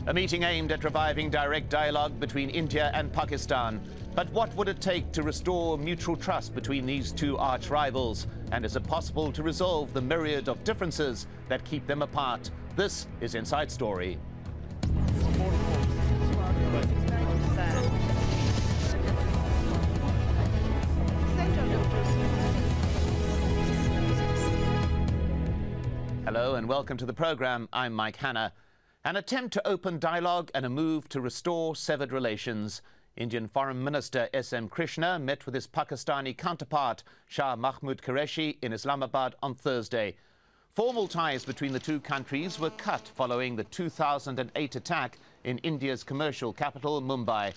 A meeting aimed at reviving direct dialogue between India and Pakistan. But what would it take to restore mutual trust between these two arch rivals? And is it possible to resolve the myriad of differences that keep them apart? This is Inside Story. Hello and welcome to the program. I'm Mike Hanna. An attempt to open dialogue and a move to restore severed relations. Indian Foreign Minister S.M. Krishna met with his Pakistani counterpart Shah Mahmood Qureshi in Islamabad on Thursday. Formal ties between the two countries were cut following the 2008 attack in India's commercial capital, Mumbai.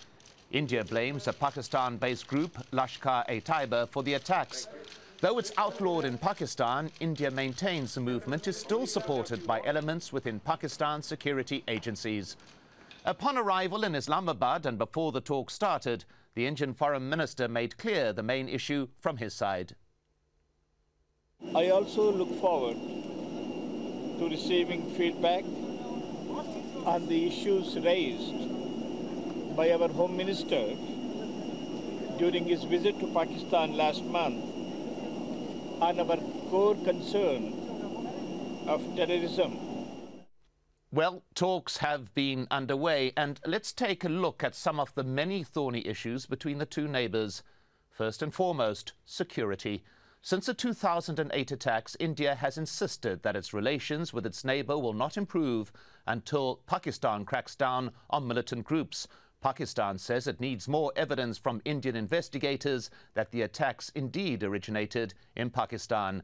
India blames a Pakistan-based group, Lashkar-e-Taiba, for the attacks. Though it's outlawed in Pakistan, India maintains the movement is still supported by elements within Pakistan's security agencies. Upon arrival in Islamabad and before the talk started, the Indian Foreign Minister made clear the main issue from his side. I also look forward to receiving feedback on the issues raised by our Home Minister during his visit to Pakistan last month on our core concern of terrorism. Well, talks have been underway, and let's take a look at some of the many thorny issues between the two neighbours. First and foremost, security. Since the 2008 attacks, India has insisted that its relations with its neighbour will not improve until Pakistan cracks down on militant groups. Pakistan says it needs more evidence from Indian investigators that the attacks indeed originated in Pakistan.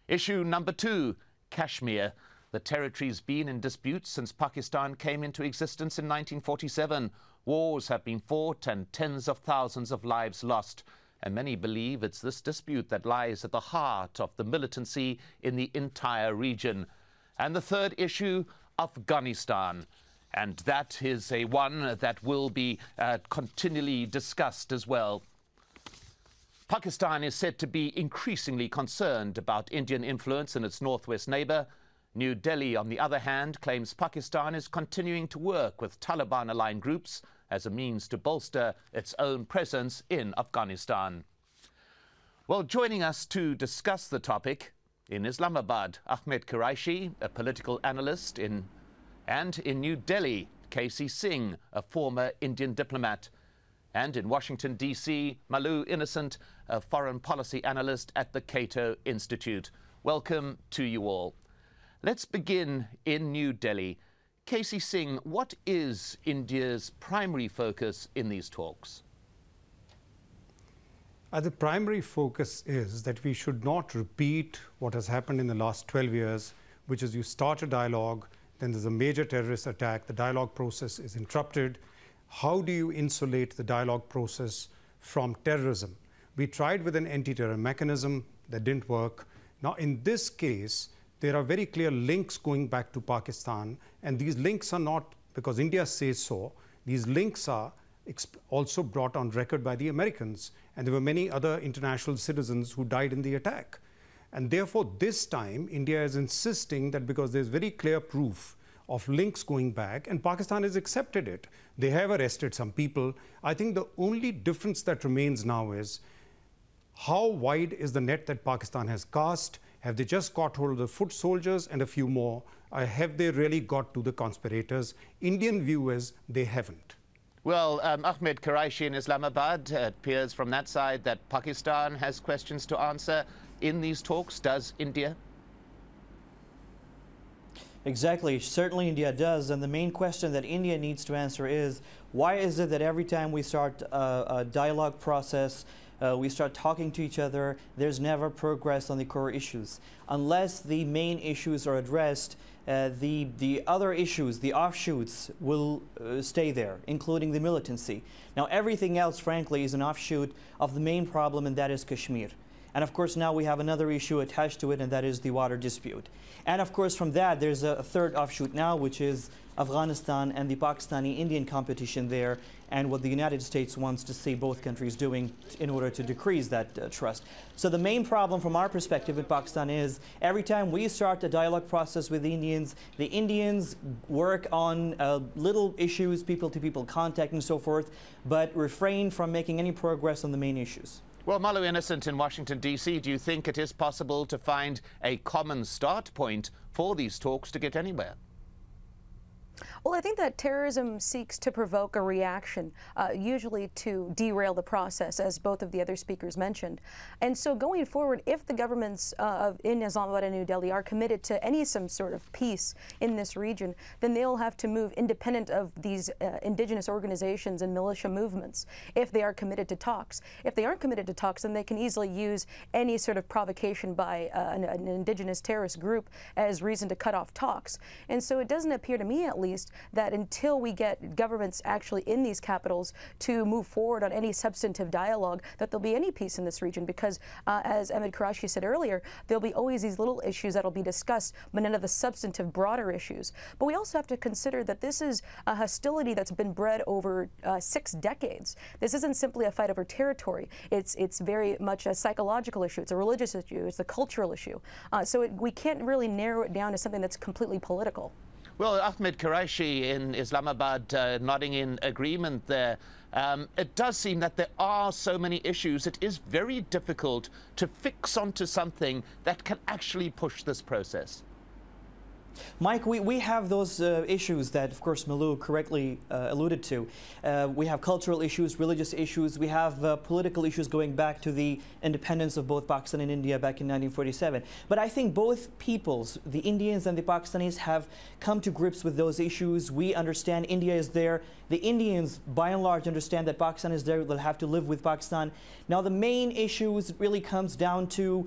Issue number two, Kashmir. The territory's been in dispute since Pakistan came into existence in 1947. Wars have been fought and tens of thousands of lives lost. And many believe it's this dispute that lies at the heart of the militancy in the entire region. And the third issue, Afghanistan. And that is a one that will be continually discussed as well. Pakistan is said to be increasingly concerned about Indian influence in its northwest neighbour. New Delhi, on the other hand, claims Pakistan is continuing to work with Taliban-aligned groups as a means to bolster its own presence in Afghanistan. Well, joining us to discuss the topic in Islamabad, Ahmed Qureshi, a political analyst and in New Delhi, K.C. Singh, a former Indian diplomat. And in Washington, D.C., Malu Innocent, a foreign policy analyst at the Cato Institute. Welcome to you all. Let's begin in New Delhi. K.C. Singh, what is India's primary focus in these talks? The primary focus is that we should not repeat what has happened in the last 12 years, which is you start a dialogue, then there's a major terrorist attack, the dialogue process is interrupted. How do you insulate the dialogue process from terrorism? We tried with an anti-terror mechanism that didn't work. Now, in this case, there are very clear links going back to Pakistan, and these links are not because India says so. These links are also brought on record by the Americans, and there were many other international citizens who died in the attack. And therefore, this time, India is insisting that because there's very clear proof of links going back, and Pakistan has accepted it. They have arrested some people. I think the only difference that remains now is how wide is the net that Pakistan has cast? Have they just got hold of the foot soldiers and a few more? Have they really got to the conspirators? Indian view is they haven't. Well, Ahmed Qureshi in Islamabad, it appears from that side that Pakistan has questions to answer in these talks. Does India? Exactly. Certainly India does. And the main question that India needs to answer is, why is it that every time we start a dialogue process, we start talking to each other, there's never progress on the core issues? Unless the main issues are addressed, the other issues, the offshoots, will stay there, including the militancy. Now, everything else, frankly, is an offshoot of the main problem, and that is Kashmir. And of course, now we have another issue attached to it, and that is the water dispute. And of course, from that, there's a third offshoot now, which is Afghanistan and the Pakistani-Indian competition there, and what the United States wants to see both countries doing in order to decrease that trust. So the main problem from our perspective in Pakistan is every time we start a dialogue process with the Indians work on little issues, people-to-people contact and so forth, but refrain from making any progress on the main issues. Well, Malu Innocent in Washington, D.C., do you think it is possible to find a common start point for these talks to get anywhere? Well, I think that terrorism seeks to provoke a reaction, usually to derail the process, as both of the other speakers mentioned. And so going forward, if the governments in Islamabad and New Delhi are committed to some sort of peace in this region, then they'll have to move independent of these indigenous organizations and militia movements if they are committed to talks. If they aren't committed to talks, then they can easily use any sort of provocation by an indigenous terrorist group as reason to cut off talks. And so it doesn't appear to me, at least, that until we get governments actually in these capitals to move forward on any substantive dialogue, that there'll be any peace in this region, because as Ahmed Karashi said earlier, there'll be always these little issues that'll be discussed, but none of the substantive broader issues. But we also have to consider that this is a hostility that's been bred over 6 decades. This isn't simply a fight over territory. It's very much a psychological issue. It's a religious issue. It's a cultural issue. So we can't really narrow it down to something that's completely political. Well, Ahmed Karashi in Islamabad nodding in agreement there. It does seem that there are so many issues. It is very difficult to fix onto something that can actually push this process. Mike, we have those issues that, of course, Malu correctly alluded to. We have cultural issues, religious issues. We have political issues going back to the independence of both Pakistan and India back in 1947. But I think both peoples, the Indians and the Pakistanis, have come to grips with those issues. We understand India is there. The Indians, by and large, understand that Pakistan is there. They'll have to live with Pakistan. Now, the main issues really comes down to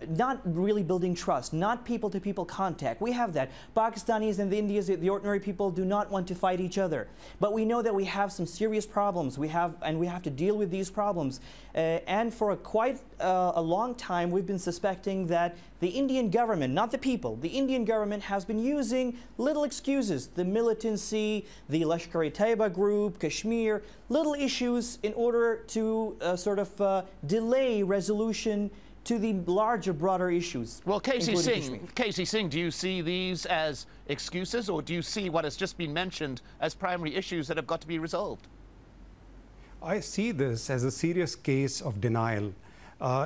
not really building trust, not people-to-people contact. We have that. Pakistanis and the Indians, the ordinary people, do not want to fight each other. But we know that we have some serious problems. We have to deal with these problems. And for quite a long time, we've been suspecting that the Indian government, not the people, the Indian government has been using little excuses, the militancy, the Lashkar-e-Taiba group, Kashmir, little issues in order to delay resolution to the larger, broader issues. Well, Casey Singh, do you see these as excuses, or do you see what has just been mentioned as primary issues that have got to be resolved? I see this as a serious case of denial.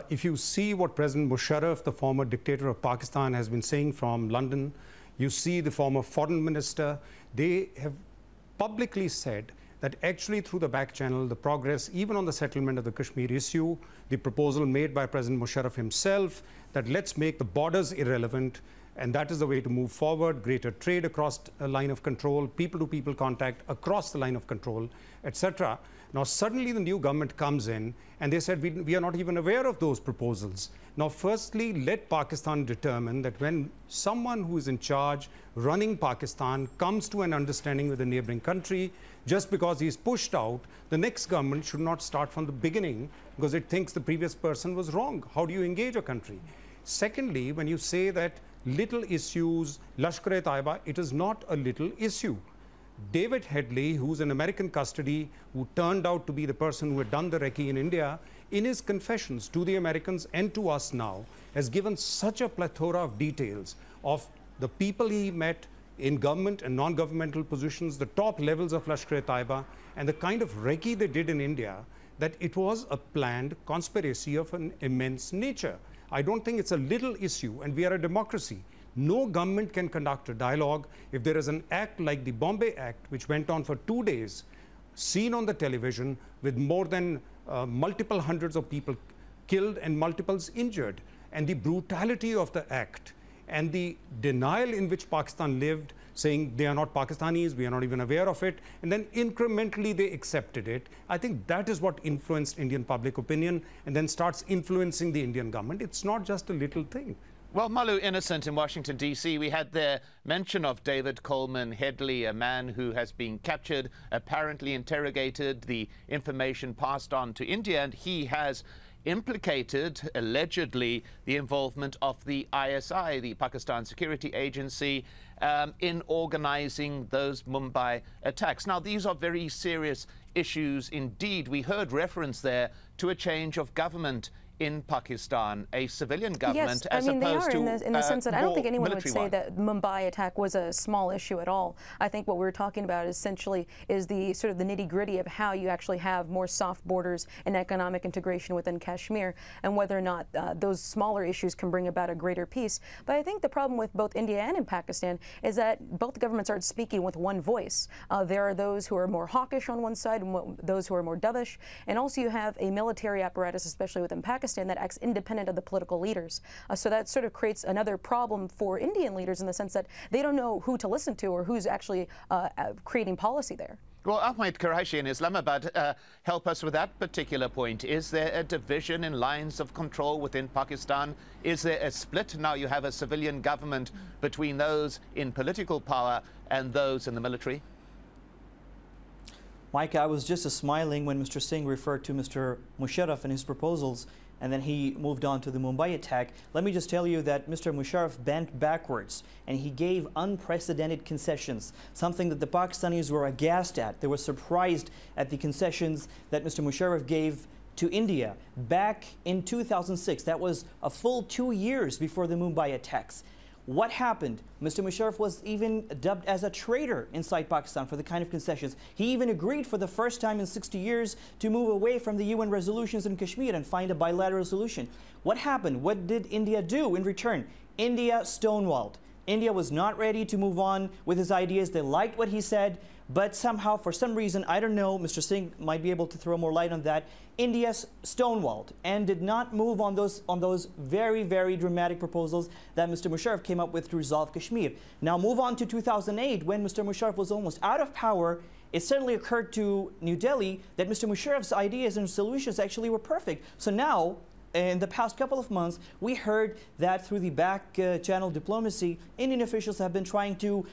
If you see what President Musharraf, the former dictator of Pakistan, has been saying from London, you see the former foreign minister, they have publicly said that actually through the back channel, the progress, even on the settlement of the Kashmir issue, the proposal made by President Musharraf himself, that let's make the borders irrelevant, and that is the way to move forward, greater trade across a line of control, people-to-people contact across the line of control, etc. Now, suddenly the new government comes in and they said, we are not even aware of those proposals. Now, firstly, let Pakistan determine that when someone who is in charge running Pakistan comes to an understanding with a neighboring country, just because he's pushed out, the next government should not start from the beginning because it thinks the previous person was wrong. How do you engage a country? Secondly, when you say that little issues, Lashkar-e-Taiba, it is not a little issue. David Headley, who's in American custody, who turned out to be the person who had done the recce in India, in his confessions to the Americans and to us now, has given such a plethora of details of the people he met in government and non-governmental positions, the top levels of Lashkar-e-Taiba, and the kind of recce they did in India, that it was a planned conspiracy of an immense nature. I don't think it's a little issue, and we are a democracy. No government can conduct a dialogue if there is an act like the Bombay Act, which went on for 2 days, seen on the television with more than multiple hundreds of people killed and multiples injured, and the brutality of the act and the denial in which Pakistan lived, saying they are not Pakistanis, we are not even aware of it, and then incrementally they accepted it. I think that is what influenced Indian public opinion and then starts influencing the Indian government. It's not just a little thing. Well, Malu Innocent in Washington, D.C., we had the mention of David Coleman Headley, a man who has been captured, apparently interrogated, the information passed on to India, and he has implicated, allegedly, the involvement of the ISI, the Pakistan Security Agency, in organizing those Mumbai attacks. Now, these are very serious issues indeed. We heard reference there to a change of government in Pakistan, a civilian government, yes, as I mean, opposed they are to in the sense that I don't think anyone would say one. that Mumbai attack was a small issue at all. I think what we're talking about essentially is the sort of the nitty-gritty of how you actually have more soft borders and economic integration within Kashmir, and whether or not those smaller issues can bring about a greater peace. But I think the problem with both India and in Pakistan is that both governments aren't speaking with one voice. There are those who are more hawkish on one side and those who are more dovish, and also you have a military apparatus, especially within Pakistan, that acts independent of the political leaders. So that sort of creates another problem for Indian leaders in the sense that they don't know who to listen to or who's actually creating policy there. Well, Ahmed Quraishi in Islamabad, help us with that particular point. Is there a division in lines of control within Pakistan? Is there a split? Now you have a civilian government between those in political power and those in the military? Mike, I was just smiling when Mr. Singh referred to Mr. Musharraf and his proposals, and then he moved on to the Mumbai attack. Let me just tell you that Mr. Musharraf bent backwards and he gave unprecedented concessions, something that the Pakistanis were aghast at. They were surprised at the concessions that Mr. Musharraf gave to India back in 2006. That was a full 2 years before the Mumbai attacks. What happened? Mr. Musharraf was even dubbed as a traitor inside Pakistan for the kind of concessions. He even agreed for the first time in 60 years to move away from the UN resolutions in Kashmir and find a bilateral solution. What happened? What did India do in return? India stonewalled. India was not ready to move on with his ideas. They liked what he said, but somehow, for some reason, I don't know, Mr. Singh might be able to throw more light on that, India stonewalled and did not move on those very, very dramatic proposals that Mr. Musharraf came up with to resolve Kashmir. Now move on to 2008, when Mr. Musharraf was almost out of power. It suddenly occurred to New Delhi that Mr. Musharraf's ideas and solutions actually were perfect. So now, in the past couple of months, we heard that through the back channel diplomacy, Indian officials have been trying to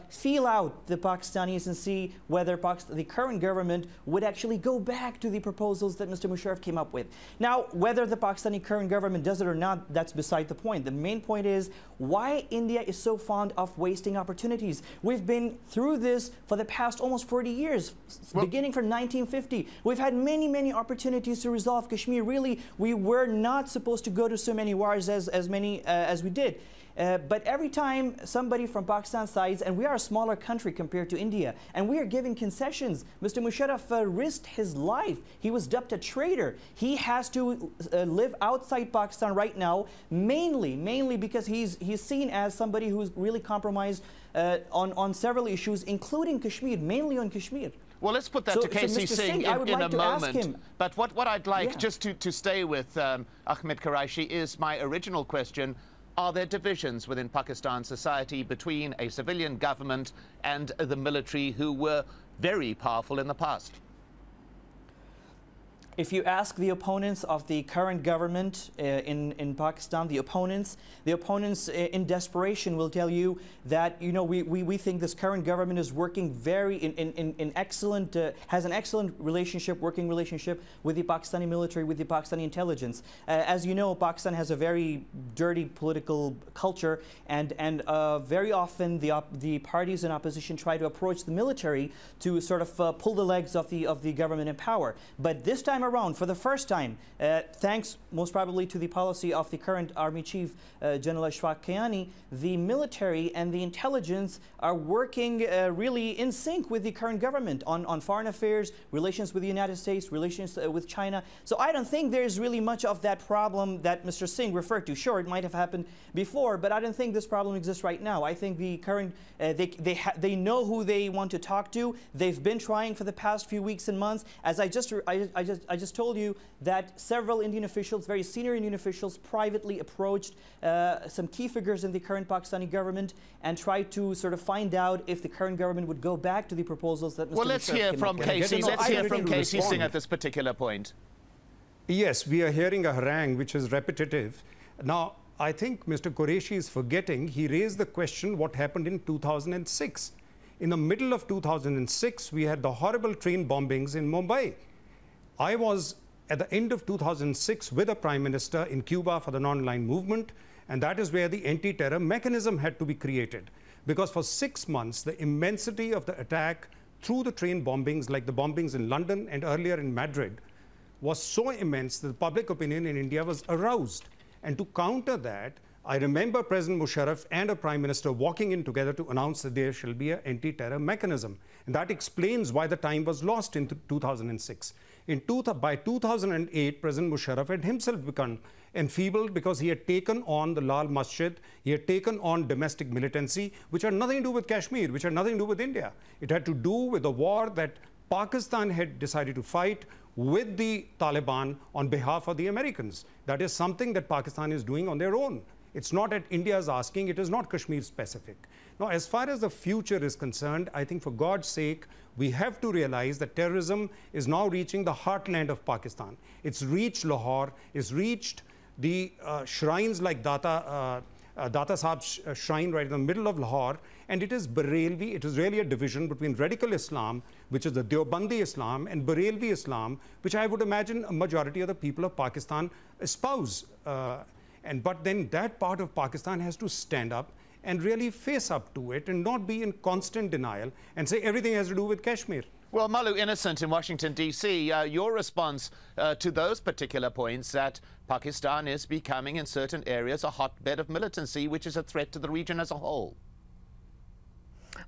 feel out the Pakistanis and see whether the current government would actually go back to the proposals that Mr. Musharraf came up with. Now, whether the Pakistani current government does it or not, that's beside the point. The main point is why India is so fond of wasting opportunities. We've been through this for the past almost 40 years, beginning from 1950. We've had many, many opportunities to resolve Kashmir. Really, we were not supposed to go to so many wars as we did. But every time somebody from Pakistan sides, and we are a smaller country compared to India, and we are giving concessions, Mr. Musharraf risked his life. He was dubbed a traitor. He has to live outside Pakistan right now, mainly because he's seen as somebody who's really compromised on several issues, including Kashmir, mainly on Kashmir. Well, let's put that to Casey Singh in a moment. But what I'd like just to stay with Ahmed Quraishi is my original question. Are there divisions within Pakistan society between a civilian government and the military who were very powerful in the past? If you ask the opponents of the current government in Pakistan, the opponents in desperation will tell you that, you know, we think this current government is working has an excellent working relationship with the Pakistani military, with the Pakistani intelligence. As you know, Pakistan has a very dirty political culture, and very often the parties in opposition try to approach the military to sort of pull the legs of the government in power. But this time around, for the first time, thanks most probably to the policy of the current Army Chief, General Ashfaq Kayani, the military and the intelligence are working really in sync with the current government on foreign affairs, relations with the United States, relations with China. So I don't think there's really much of that problem that Mr. Singh referred to. Sure, it might have happened before, but I don't think this problem exists right now. I think the current, they know who they want to talk to. They've been trying for the past few weeks and months. As I just told you that several Indian officials, very senior Indian officials, privately approached some key figures in the current Pakistani government and tried to sort of find out if the current government would go back to the proposals that Mr. Well, let's hear from Casey. Let's hear from Casey Singh at this particular point. Yes, we are hearing a harangue which is repetitive. Now, I think Mr. Quraishi is forgetting, he raised the question what happened in 2006. In the middle of 2006, we had the horrible train bombings in Mumbai. I was at the end of 2006 with a prime minister in Cuba for the non-aligned movement, and that is where the anti-terror mechanism had to be created. Because for 6 months, the immensity of the attack through the train bombings, like the bombings in London and earlier in Madrid, was so immense that the public opinion in India was aroused. And to counter that, I remember President Musharraf and a prime minister walking in together to announce that there shall be an anti-terror mechanism. And that explains why the time was lost in 2006. By 2008, President Musharraf had himself become enfeebled because he had taken on the Lal Masjid, he had taken on domestic militancy, which had nothing to do with Kashmir, which had nothing to do with India. It had to do with the war that Pakistan had decided to fight with the Taliban on behalf of the Americans. That is something that Pakistan is doing on their own. It's not that India is asking, it is not Kashmir specific. Now, as far as the future is concerned, I think for God's sake, we have to realize that terrorism is now reaching the heartland of Pakistan. It's reached Lahore, it's reached the shrines like Data Sahib's shrine right in the middle of Lahore, and it is Barelvi. It is really a division between radical Islam, which is the Deobandi Islam, and Barelvi Islam, which I would imagine a majority of the people of Pakistan espouse. But then that part of Pakistan has to stand up and really face up to it and not be in constant denial and say everything has to do with Kashmir. Well, Malu Innocent in Washington, D.C., your response to those particular points that Pakistan is becoming in certain areas a hotbed of militancy, which is a threat to the region as a whole.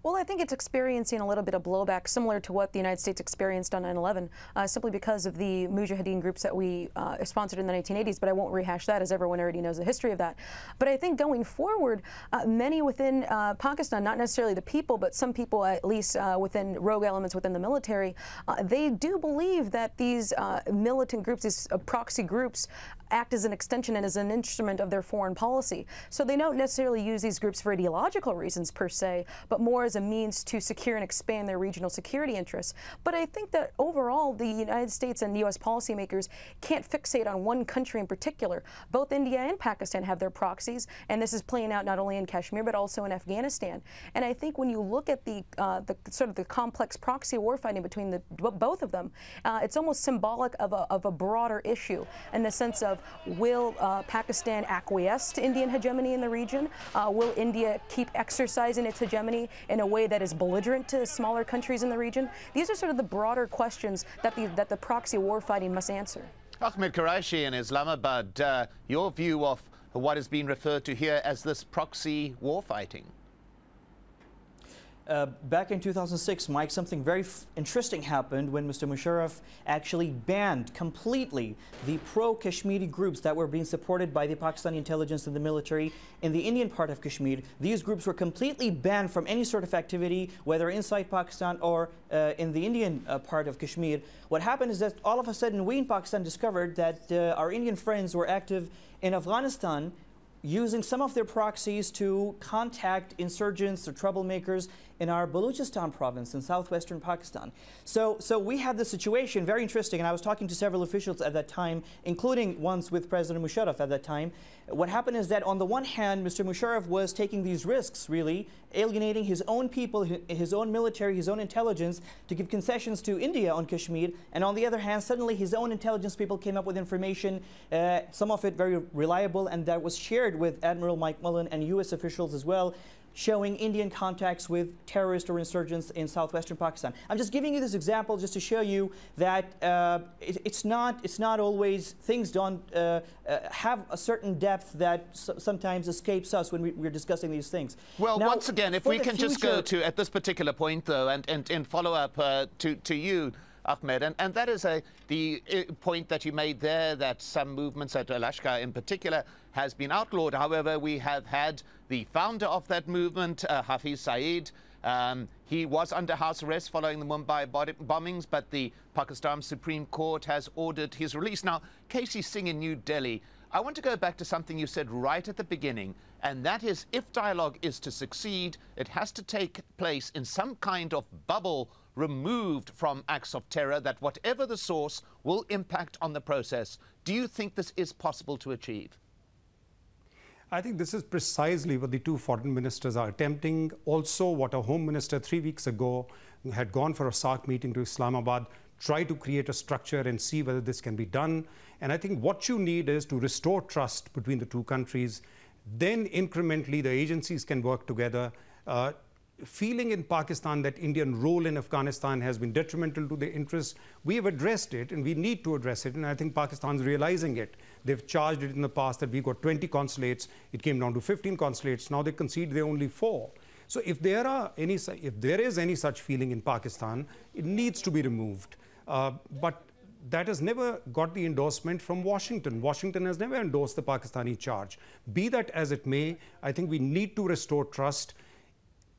Well, I think it's experiencing a little bit of blowback similar to what the United States experienced on 9/11, simply because of the Mujahideen groups that we sponsored in the 1980s, but I won't rehash that as everyone already knows the history of that. But I think going forward, many within Pakistan, not necessarily the people, but some people at least within rogue elements within the military, they do believe that these militant groups, these proxy groups, act as an extension and as an instrument of their foreign policy. So they don't necessarily use these groups for ideological reasons per se, but more as a means to secure and expand their regional security interests. But I think that overall the United States and U.S. policymakers can't fixate on one country in particular. Both India and Pakistan have their proxies, and this is playing out not only in Kashmir but also in Afghanistan. And I think when you look at the sort of the complex proxy warfighting between both of them, it's almost symbolic of a broader issue in the sense of, will Pakistan acquiesce to Indian hegemony in the region? Will India keep exercising its hegemony in a way that is belligerent to smaller countries in the region? These are sort of the broader questions that the proxy warfighting must answer. Ahmed Quraishi in Islamabad, your view of what is being referred to here as this proxy warfighting? Back in 2006, Mike, something very interesting happened when Mr. Musharraf actually banned completely the pro-Kashmiri groups that were being supported by the Pakistani intelligence and the military in the Indian part of Kashmir. These groups were completely banned from any sort of activity, whether inside Pakistan or in the Indian part of Kashmir. What happened is that all of a sudden we in Pakistan discovered that our Indian friends were active in Afghanistan, using some of their proxies to contact insurgents or troublemakers in our Balochistan province in southwestern Pakistan. So we had this situation, very interesting, and I was talking to several officials at that time, including once with President Musharraf at that time. What happened is that on the one hand, Mr. Musharraf was taking these risks, really, alienating his own people, his own military, his own intelligence to give concessions to India on Kashmir, and on the other hand, suddenly his own intelligence people came up with information, some of it very reliable, and that was shared with Admiral Mike Mullen and U.S. officials as well, showing Indian contacts with terrorists or insurgents in southwestern Pakistan. I'm just giving you this example just to show you that it's not always, things don't have a certain depth that sometimes escapes us when we're discussing these things. Well, now, once again, if we can just go to, at this particular point though, and follow up to you, Ahmed, and that is the point that you made there, that some movements at Lashkar in particular has been outlawed. However, we have had the founder of that movement, Hafiz Saeed. He was under house arrest following the Mumbai bombings, but the Pakistan Supreme Court has ordered his release. Now, Casey Singh in New Delhi, I want to go back to something you said right at the beginning, and that is, if dialogue is to succeed, it has to take place in some kind of bubble removed from acts of terror, that whatever the source will impact on the process. Do you think this is possible to achieve? I think this is precisely what the two foreign ministers are attempting. Also, what our Home Minister 3 weeks ago had gone for a SARC meeting to Islamabad, try to create a structure and see whether this can be done. And I think what you need is to restore trust between the two countries. Then incrementally, the agencies can work together. Feeling in Pakistan that Indian role in Afghanistan has been detrimental to their interests, we have addressed it and we need to address it, and I think Pakistan's realizing it. They've charged it in the past that we've got 20 consulates, it came down to 15 consulates, now they concede they're only 4. So if there is any such feeling in Pakistan, it needs to be removed. But that has never got the endorsement from Washington. Washington has never endorsed the Pakistani charge. Be that as it may, I think we need to restore trust.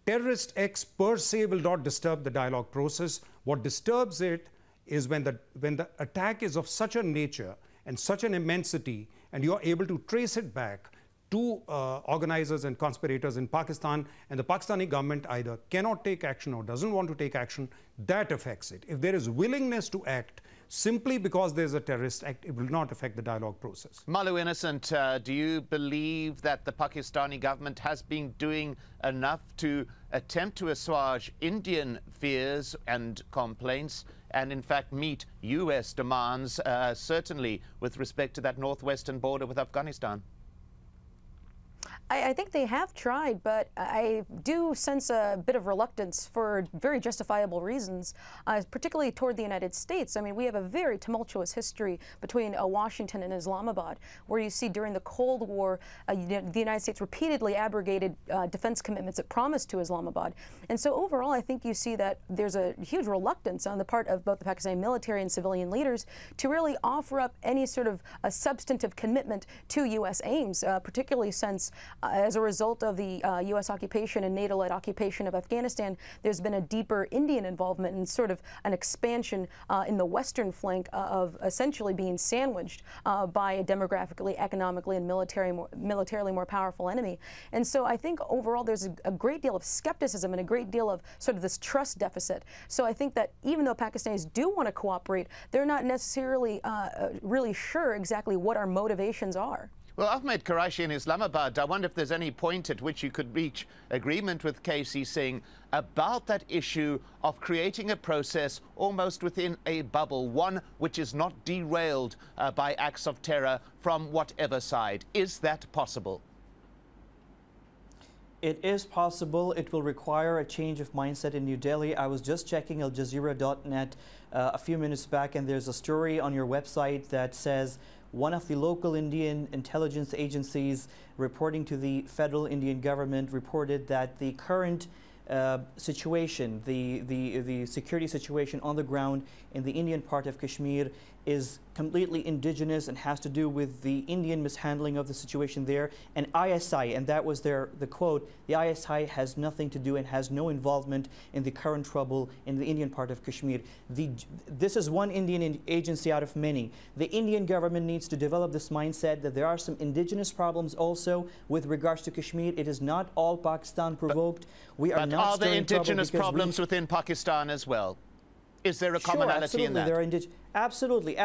Terrorist acts per se will not disturb the dialogue process. What disturbs it is when the attack is of such a nature and such an immensity, and you're able to trace it back to organizers and conspirators in Pakistan, and the Pakistani government either cannot take action or doesn't want to take action, that affects it. If there is willingness to act simply because there's a terrorist act, it will not affect the dialogue process. Malu Innocent, do you believe that the Pakistani government has been doing enough to attempt to assuage Indian fears and complaints and in fact meet US demands, certainly with respect to that northwestern border with Afghanistan? I think they have tried, but I do sense a bit of reluctance for very justifiable reasons, particularly toward the United States. I mean, we have a very tumultuous history between Washington and Islamabad, where you see during the Cold War, the United States repeatedly abrogated defense commitments it promised to Islamabad. And so overall, I think you see that there's a huge reluctance on the part of both the Pakistani military and civilian leaders to really offer up any sort of a substantive commitment to U.S. aims, particularly since as a result of the U.S. occupation and NATO-led occupation of Afghanistan, there's been a deeper Indian involvement and sort of an expansion in the western flank of essentially being sandwiched by a demographically, economically, and militarily more powerful enemy. And so I think overall there's a great deal of skepticism and a great deal of sort of this trust deficit. So I think that even though Pakistanis do want to cooperate, they're not necessarily really sure exactly what our motivations are. Well, Ahmed Quraishi in Islamabad, I wonder if there's any point at which you could reach agreement with KC Singh about that issue of creating a process almost within a bubble, one which is not derailed by acts of terror from whatever side. Is that possible? It is possible. It will require a change of mindset in New Delhi. I was just checking Jazeera.net a few minutes back, and there's a story on your website that says one of the local Indian intelligence agencies reporting to the federal Indian government reported that the current situation, the security situation on the ground in the Indian part of Kashmir is completely indigenous and has to do with the Indian mishandling of the situation there. And ISI, and that was the quote, the ISI has nothing to do and has no involvement in the current trouble in the Indian part of Kashmir. This is one Indian agency out of many. The Indian government needs to develop this mindset that there are some indigenous problems also with regards to Kashmir. It is not all Pakistan provoked. We are not are there indigenous problems within Pakistan as well? Is there a commonality in that? Absolutely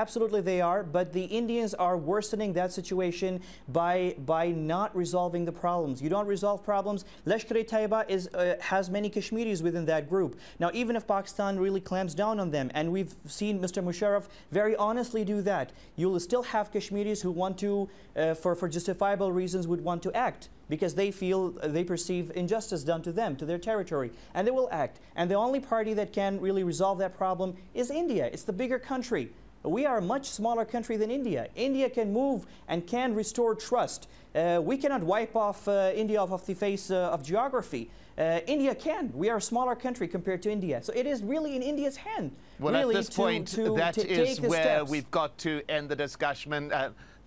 they are, but the Indians are worsening that situation by not resolving the problems. You don't resolve problems. Lashkar-e-Taiba has many Kashmiris within that group. Now, even if Pakistan really clamps down on them, and we've seen Mr. Musharraf very honestly do that, you will still have Kashmiris who want to, for justifiable reasons, would want to act because they feel, they perceive injustice done to them, to their territory, and they will act. And the only party that can really resolve that problem is India. It's the bigger country. We are a much smaller country than India. India can move and can restore trust. We cannot wipe off India off the face of geography. India can. We are a smaller country compared to India. So it is really in India's hand. Well, really, at this point, that is where we've got to end the discussion.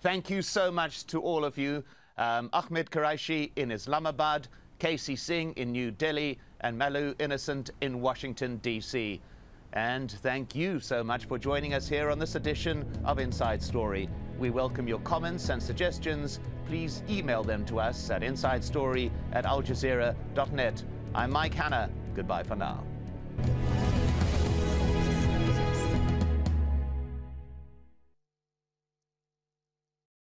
Thank you so much to all of you. Ahmed Quraishi in Islamabad, KC Singh in New Delhi, and Malu Innocent in Washington, D.C. And thank you so much for joining us here on this edition of Inside Story. We welcome your comments and suggestions. Please email them to us at insidestory@aljazeera.net. I'm Mike Hanna. Goodbye for now.